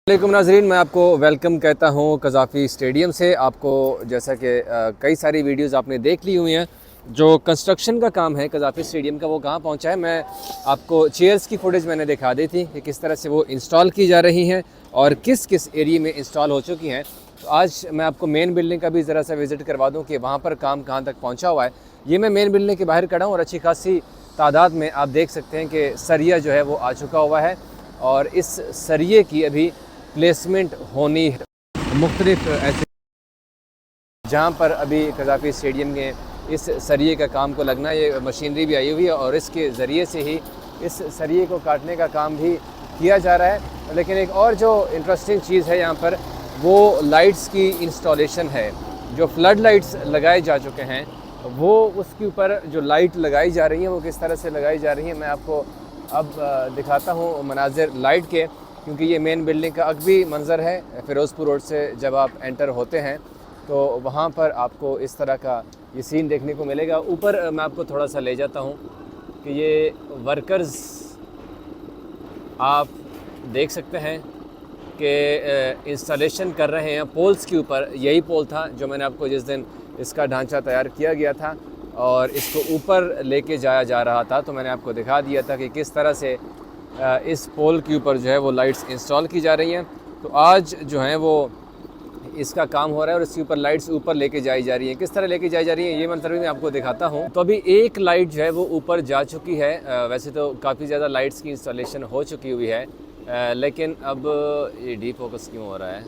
वालेकुम नाज़रीन, मैं आपको वेलकम कहता हूँ कज़ाफ़ी स्टेडियम से। आपको जैसा कि कई सारी वीडियोस आपने देख ली हुई हैं, जो कंस्ट्रक्शन का काम है कज़ाफ़ी स्टेडियम का वो कहाँ पहुँचा है। मैं आपको चेयर्स की फुटेज मैंने दिखा दी थी कि किस तरह से वो इंस्टॉल की जा रही हैं और किस किस एरिया में इंस्टॉल हो चुकी हैं। तो आज मैं आपको मेन बिल्डिंग का भी ज़रा सा विज़िट करवा दूँ कि वहाँ पर काम कहाँ तक पहुँचा हुआ है। ये मैं मेन बिल्डिंग के बाहर खड़ा हूँ और अच्छी खासी तादाद में आप देख सकते हैं कि सरिया जो है वो आ चुका हुआ है और इस सरिये की अभी प्लेसमेंट होनी है मुख्तलिफ ऐसे जहाँ पर अभी कज़ाफ़ी स्टेडियम के इस सरिये का काम को लगना, ये मशीनरी भी आई हुई है और इसके ज़रिए से ही इस सरिये को काटने का काम भी किया जा रहा है। लेकिन एक और जो इंटरेस्टिंग चीज़ है यहाँ पर वो लाइट्स की इंस्टॉलेशन है। जो फ्लड लाइट्स लगाए जा चुके हैं वो उसके ऊपर जो लाइट लगाई जा रही हैं वो किस तरह से लगाई जा रही हैं मैं आपको अब दिखाता हूँ मनाजिर लाइट के, क्योंकि ये मेन बिल्डिंग का अगबी मंज़र है। फ़िरोज़पुर रोड से जब आप एंटर होते हैं तो वहाँ पर आपको इस तरह का ये सीन देखने को मिलेगा। ऊपर मैं आपको थोड़ा सा ले जाता हूँ कि ये वर्कर्स आप देख सकते हैं कि इंस्टॉलेशन कर रहे हैं पोल्स के ऊपर। यही पोल था जो मैंने आपको जिस दिन इसका ढांचा तैयार किया गया था और इसको ऊपर लेके जाया जा रहा था, तो मैंने आपको दिखा दिया था कि किस तरह से इस पोल के ऊपर जो है वो लाइट्स इंस्टॉल की जा रही हैं। तो आज जो है वो इसका काम हो रहा है और इसके ऊपर लाइट्स ऊपर लेके जाई जा रही हैं। किस तरह लेके जाई जा रही हैं ये मंजर भी मैं आपको दिखाता हूँ। तो अभी एक लाइट जो है वो ऊपर जा चुकी है। वैसे तो काफ़ी ज़्यादा लाइट्स की इंस्टॉलेशन हो चुकी हुई है, लेकिन अब ये डी फोकस क्यों हो रहा है।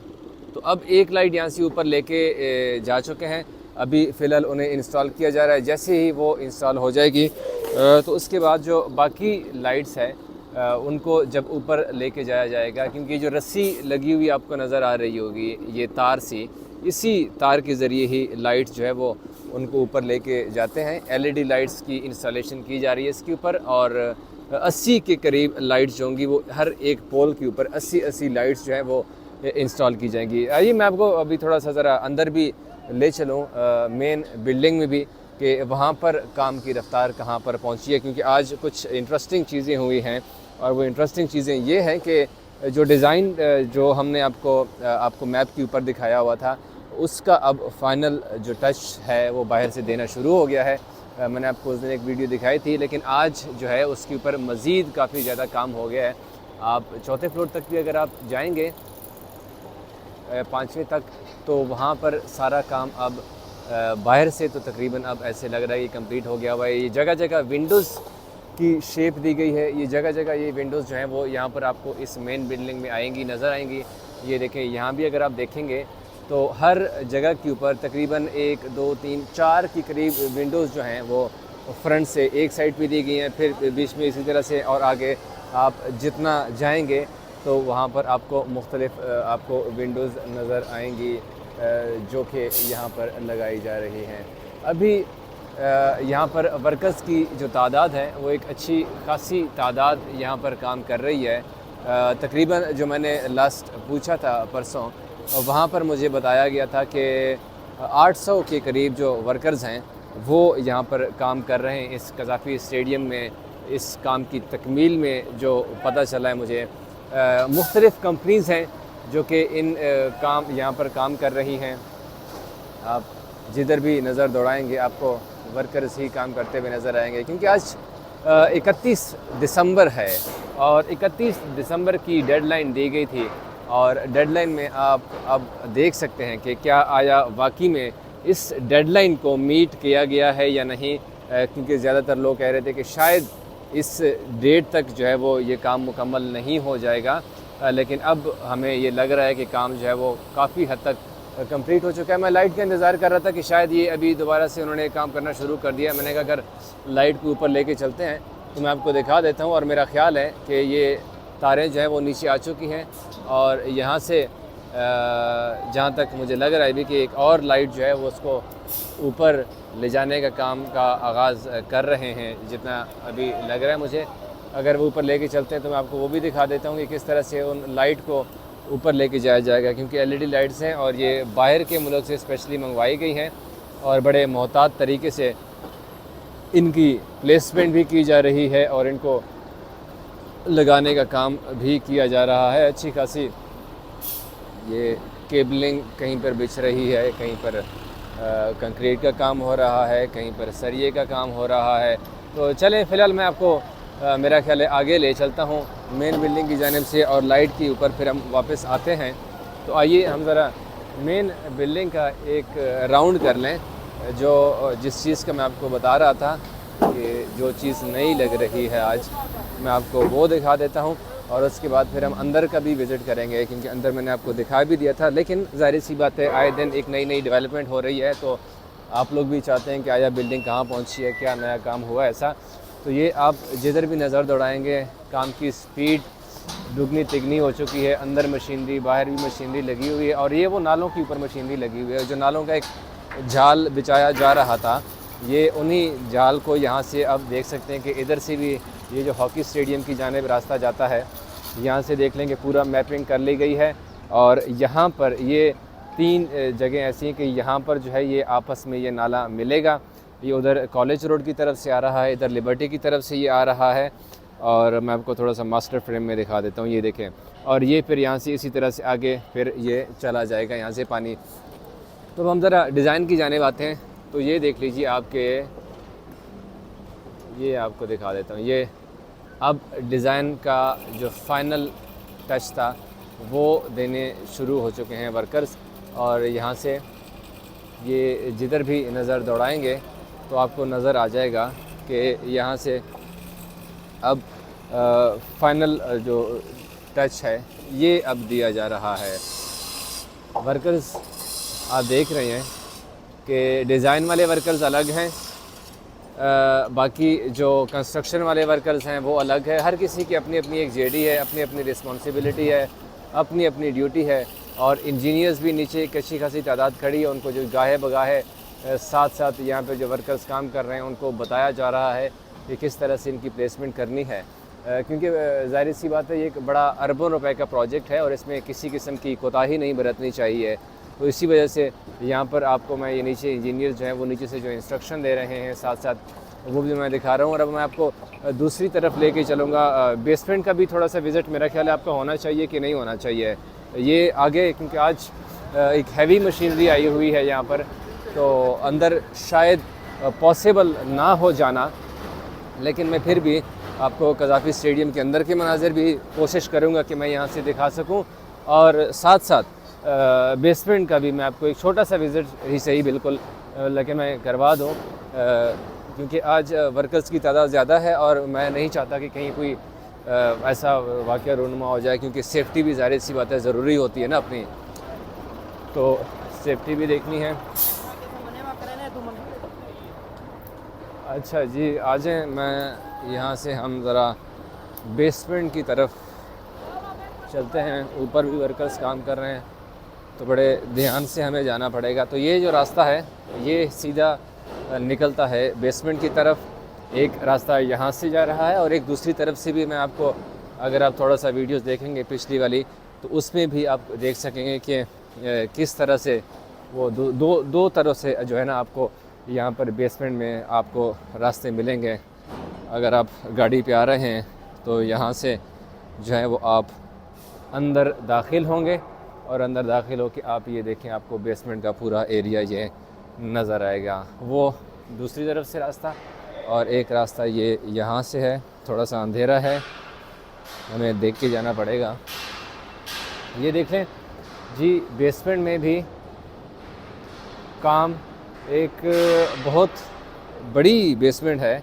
तो अब एक लाइट यहाँ से ऊपर लेके जा चुके हैं। अभी फ़िलहाल उन्हें इंस्टॉल किया जा रहा है। जैसे ही वो इंस्टॉल हो जाएगी तो उसके बाद जो बाकी लाइट्स है उनको जब ऊपर लेके जाया जाएगा, क्योंकि जो रस्सी लगी हुई आपको नज़र आ रही होगी ये तार सी, इसी तार के ज़रिए ही लाइट जो है वो उनको ऊपर लेके जाते हैं। एलईडी लाइट्स की इंस्टॉलेशन की जा रही है इसके ऊपर और 80 के करीब लाइट्स जो होंगी वो हर एक पोल के ऊपर 80 लाइट्स जो है वो इंस्टॉल की जाएंगी। आइए मैं आपको अभी थोड़ा सा ज़रा अंदर भी ले चलूँ मेन बिल्डिंग में भी कि वहाँ पर काम की रफ़्तार कहाँ पर पहुँची है, क्योंकि आज कुछ इंटरेस्टिंग चीज़ें हुई हैं। और वो इंटरेस्टिंग चीज़ें ये हैं कि जो डिज़ाइन जो हमने आपको मैप के ऊपर दिखाया हुआ था उसका अब फाइनल जो टच है वो बाहर से देना शुरू हो गया है। मैंने आपको उस दिन एक वीडियो दिखाई थी, लेकिन आज जो है उसके ऊपर मज़ीद काफ़ी ज़्यादा काम हो गया है। आप चौथे फ्लोर तक भी अगर आप जाएंगे 5वें तक, तो वहाँ पर सारा काम अब बाहर से तो तकरीबन अब ऐसे लग रहा है कि कंप्लीट हो गया हुआ है। ये जगह जगह विंडोज़ की शेप दी गई है। ये जगह जगह ये विंडोज़ जो हैं वो यहाँ पर आपको इस मेन बिल्डिंग में नज़र आएंगी। ये देखें, यहाँ भी अगर आप देखेंगे तो हर जगह के ऊपर तकरीबन 1 2 3 4 के करीब विंडोज़ जो हैं वो फ्रंट से एक साइड पे दी गई हैं, फिर बीच में इसी तरह से, और आगे आप जितना जाएंगे तो वहाँ पर आपको मुख्तलिफ आपको विंडोज़ नज़र आएंगी जो कि यहाँ पर लगाई जा रही हैं। अभी यहाँ पर वर्कर्स की जो तादाद है वो एक अच्छी खासी तादाद यहाँ पर काम कर रही है। तकरीबन जो मैंने लास्ट पूछा था परसों, वहाँ पर मुझे बताया गया था कि 800 के करीब जो वर्कर्स हैं वो यहाँ पर काम कर रहे हैं इस कज़ाफ़ी स्टेडियम में। इस काम की तकमील में जो पता चला है मुझे, मुख्तलिफ़ कंपनीज़ हैं जो कि इन काम यहाँ पर काम कर रही हैं। आप जिधर भी नज़र दौड़ाएंगे आपको वर्कर्स ही काम करते हुए नज़र आएंगे, क्योंकि आज 31 दिसंबर है और 31 दिसंबर की डेडलाइन दी गई थी। और डेडलाइन में आप अब देख सकते हैं कि क्या आया वाकई में इस डेडलाइन को मीट किया गया है या नहीं, क्योंकि ज़्यादातर लोग कह रहे थे कि शायद इस डेट तक जो है वो ये काम मुकम्मल नहीं हो जाएगा, लेकिन अब हमें ये लग रहा है कि काम जो है वो काफ़ी हद तक कंप्लीट हो चुका है। मैं लाइट का इंतज़ार कर रहा था कि शायद ये अभी दोबारा से उन्होंने काम करना शुरू कर दिया। मैंने कहा अगर लाइट के ऊपर लेके चलते हैं तो मैं आपको दिखा देता हूँ। और मेरा ख़्याल है कि ये तारें जो हैं वो नीचे आ चुकी हैं और यहाँ से जहाँ तक मुझे लग रहा है भी कि एक और लाइट जो है वो उसको ऊपर ले जाने का काम का आगाज़ कर रहे हैं, जितना अभी लग रहा है मुझे। अगर वो ऊपर लेके चलते हैं तो मैं आपको वो भी दिखा देता हूँ कि किस तरह से उन लाइट को ऊपर लेके जाया जाएगा, क्योंकि एलईडी लाइट्स हैं और ये बाहर के मुल्क से स्पेशली मंगवाई गई हैं और बड़े मोहतात तरीके से इनकी प्लेसमेंट भी की जा रही है और इनको लगाने का काम भी किया जा रहा है। अच्छी खासी ये केबलिंग कहीं पर बिछ रही है, कहीं पर कंक्रीट का काम हो रहा है, कहीं पर सरिये का काम हो रहा है। तो चलें फ़िलहाल मैं आपको मेरा ख्याल है आगे ले चलता हूँ मेन बिल्डिंग की जानिब से, और लाइट के ऊपर फिर हम वापस आते हैं। तो आइए हम ज़रा मेन बिल्डिंग का एक राउंड कर लें। जो जिस चीज़ का मैं आपको बता रहा था कि जो चीज़ नई लग रही है आज, मैं आपको वो दिखा देता हूँ, और उसके बाद फिर हम अंदर का भी विज़िट करेंगे, क्योंकि अंदर मैंने आपको दिखा भी दिया था। लेकिन ज़ाहिर सी बात है, आए दिन एक नई डेवलपमेंट हो रही है, तो आप लोग भी चाहते हैं कि आया बिल्डिंग कहाँ पहुँची है, क्या नया काम हुआ ऐसा। तो ये आप जिधर भी नज़र दौड़ाएंगे, काम की स्पीड दुगनी तिगनी हो चुकी है। अंदर मशीनरी, बाहर भी मशीनरी लगी हुई है, और ये वो नालों के ऊपर मशीनरी लगी हुई है। जो नालों का एक जाल बिछाया जा रहा था, ये उन्हीं जाल को यहाँ से अब देख सकते हैं कि इधर से भी ये जो हॉकी स्टेडियम की जानिब रास्ता जाता है, यहाँ से देख लेंगे पूरा मैपिंग कर ली गई है। और यहाँ पर ये 3 जगह ऐसी हैं कि यहाँ पर जो है ये आपस में ये नाला मिलेगा। ये उधर कॉलेज रोड की तरफ से आ रहा है, इधर लिबर्टी की तरफ से ये आ रहा है, और मैं आपको थोड़ा सा मास्टर फ्रेम में दिखा देता हूँ, ये देखें। और ये फिर यहाँ से इसी तरह से आगे फिर ये चला जाएगा यहाँ से पानी। तो हम ज़रा डिज़ाइन की जानिब आते हैं। तो ये देख लीजिए आपके, ये आपको दिखा देता हूँ। ये अब डिज़ाइन का जो फाइनल टच था वो देने शुरू हो चुके हैं वर्कर्स, और यहाँ से ये जिधर भी नज़र दौड़ाएंगे तो आपको नज़र आ जाएगा कि यहाँ से अब फाइनल जो टच है ये अब दिया जा रहा है। वर्कर्स आप देख रहे हैं कि डिज़ाइन वाले वर्कर्स अलग हैं, बाकी जो कंस्ट्रक्शन वाले वर्कर्स हैं वो अलग है। हर किसी की अपनी अपनी एक जेडी है, अपनी अपनी रिस्पॉन्सिबिलिटी है, अपनी अपनी ड्यूटी है। और इंजीनियर्स भी नीचे एक अच्छी खासी तादाद खड़ी है, उनको जो गाहे बगाहे साथ साथ यहाँ पे जो वर्कर्स काम कर रहे हैं उनको बताया जा रहा है कि किस तरह से इनकी प्लेसमेंट करनी है, क्योंकि ज़ाहिर सी बात है ये एक बड़ा अरबों रुपए का प्रोजेक्ट है और इसमें किसी किस्म की कोताही नहीं बरतनी चाहिए। तो इसी वजह से यहाँ पर आपको मैं ये नीचे इंजीनियर जो हैं वो नीचे से जो इंस्ट्रक्शन दे रहे हैं, साथ साथ वो भी मैं दिखा रहा हूँ। और अब मैं आपको दूसरी तरफ लेके चलूँगा। बेसमेंट का भी थोड़ा सा विज़िट मेरा ख्याल है आपका होना चाहिए कि नहीं होना चाहिए ये आगे, क्योंकि आज एक हैवी मशीनरी आई हुई है यहाँ पर, तो अंदर शायद पॉसिबल ना हो जाना, लेकिन मैं फिर भी आपको कज़ाफ़ी स्टेडियम के अंदर के मनाज़िर भी कोशिश करूँगा कि मैं यहाँ से दिखा सकूँ, और साथ साथ बेसमेंट का भी मैं आपको एक छोटा सा विज़िट ही सही बिल्कुल लेकिन मैं करवा दूँ, क्योंकि आज वर्कर्स की तादाद ज़्यादा है और मैं नहीं चाहता कि कहीं कोई ऐसा वाक़या रूनुमा हो जाए, क्योंकि सेफ्टी भी ज़ाहिर सी बात है ज़रूरी होती है ना अपनी, तो सेफ्टी भी देखनी है। अच्छा जी, आ जाएँ, मैं यहाँ से हम ज़रा बेसमेंट की तरफ चलते हैं। ऊपर भी वर्कर्स काम कर रहे हैं तो बड़े ध्यान से हमें जाना पड़ेगा। तो ये जो रास्ता है ये सीधा निकलता है बेसमेंट की तरफ। एक रास्ता यहाँ से जा रहा है और एक दूसरी तरफ से भी मैं आपको, अगर आप थोड़ा सा वीडियोस देखेंगे पिछली वाली तो उसमें भी आप देख सकेंगे कि किस तरह से वो दो तरह से जो है ना आपको यहाँ पर बेसमेंट में आपको रास्ते मिलेंगे। अगर आप गाड़ी पे आ रहे हैं तो यहाँ से जो है वो आप अंदर दाखिल होंगे और अंदर दाखिल होकर आप ये देखें आपको बेसमेंट का पूरा एरिया ये नज़र आएगा। वो दूसरी तरफ से रास्ता और एक रास्ता ये यहाँ से है। थोड़ा सा अंधेरा है, हमें देख के जाना पड़ेगा। ये देखें जी, बेसमेंट में भी काम, एक बहुत बड़ी बेसमेंट है।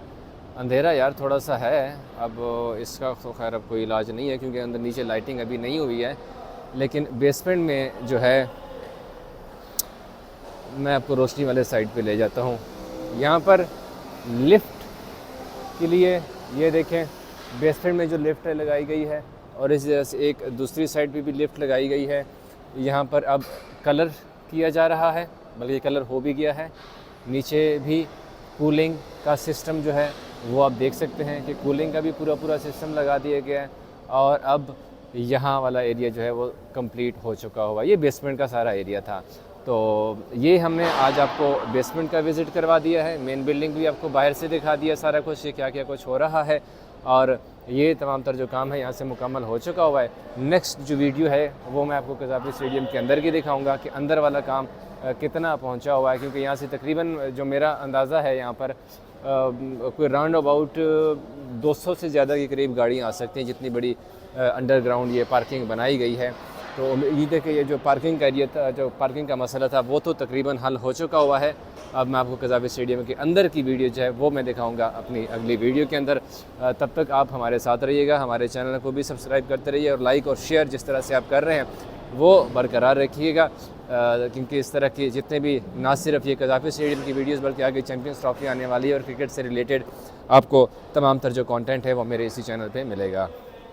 अंधेरा यार थोड़ा सा है, अब इसका तो खैर अब कोई इलाज नहीं है क्योंकि अंदर नीचे लाइटिंग अभी नहीं हुई है। लेकिन बेसमेंट में जो है, मैं आपको रोशनी वाले साइड पे ले जाता हूँ। यहाँ पर लिफ्ट के लिए ये देखें बेसमेंट में जो लिफ्ट लगाई गई है और इस तरह से एक दूसरी साइड पे भी लिफ्ट लगाई गई है। यहाँ पर अब कलर किया जा रहा है, बल्कि कलर हो भी गया है। नीचे भी कूलिंग का सिस्टम जो है वो आप देख सकते हैं कि कूलिंग का भी पूरा सिस्टम लगा दिया गया है। और अब यहाँ वाला एरिया जो है वो कंप्लीट हो चुका हुआ। ये बेसमेंट का सारा एरिया था। तो ये हमने आज आपको बेसमेंट का विज़िट करवा दिया है। मेन बिल्डिंग भी आपको बाहर से दिखा दिया सारा कुछ, ये क्या क्या कुछ हो रहा है। और ये तमाम तर जो काम है यहाँ से मुकम्मल हो चुका हुआ है। नेक्स्ट जो वीडियो है वो मैं आपको कज़ाफ़ी स्टेडियम के अंदर की दिखाऊंगा कि अंदर वाला काम कितना पहुँचा हुआ है, क्योंकि यहाँ से तकरीबन जो मेरा अंदाज़ा है यहाँ पर कोई राउंड अबाउट 200 से ज़्यादा के करीब गाड़ियाँ आ सकती हैं, जितनी बड़ी अंडरग्राउंड ये पार्किंग बनाई गई है। तो उम्मीद है कि ये जो पार्किंग का एरिया था, जो पार्किंग का मसला था, वो तो तकरीबन हल हो चुका हुआ है। अब मैं आपको कज़ाफ़ी स्टेडियम के अंदर की वीडियो जो है वो मैं दिखाऊंगा अपनी अगली वीडियो के अंदर। तब तक आप हमारे साथ रहिएगा, हमारे चैनल को भी सब्सक्राइब करते रहिए और लाइक और शेयर जिस तरह से आप कर रहे हैं वो बरकरार रखिएगा, क्योंकि इस तरह की जितने भी ना सिर्फ ये कज़ाफ़ी स्टेडियम की वीडियोस बल्कि आगे चैम्पियंस ट्रॉफी आने वाली है और क्रिकेट से रिलेटेड आपको तमाम तर जो कंटेंट है वो मेरे इसी चैनल पे मिलेगा।